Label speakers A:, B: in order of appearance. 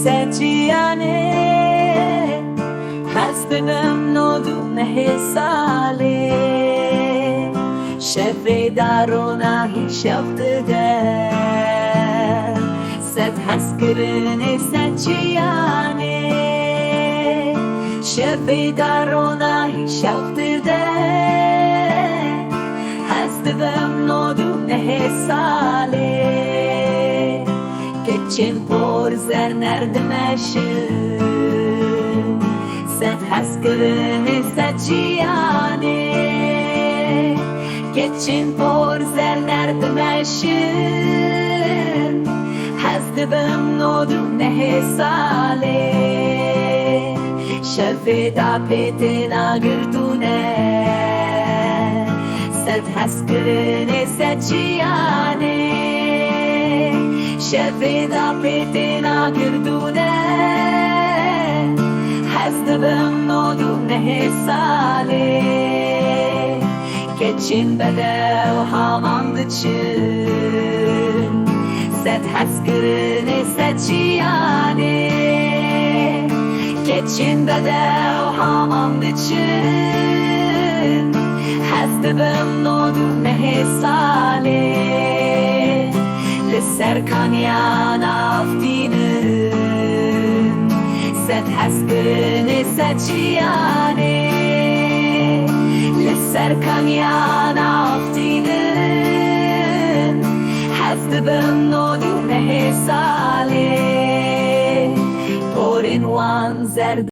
A: segiane Hasbim nodune sale Şefre darona hiç yaptığı Set haskırını segiane Şefre darona hiç yaptığı Hasbim nodune sale Geçin por zerner demeşin Set haskırını segiane Geçin por zerner demeşin Hasbim nodune sale Şefi da petina gürdune Set haskırını segiane Şefi da petina gürdune Hasbim nodune sale Geçin bedev hamandıçın Set haskırını segiane Geçin bedev hamandıçın Hasbim nodune sale Serkanyan aftinin Set haskırını segiane Serkanyan aftinin Hasbim nodune sale Porin wan zerd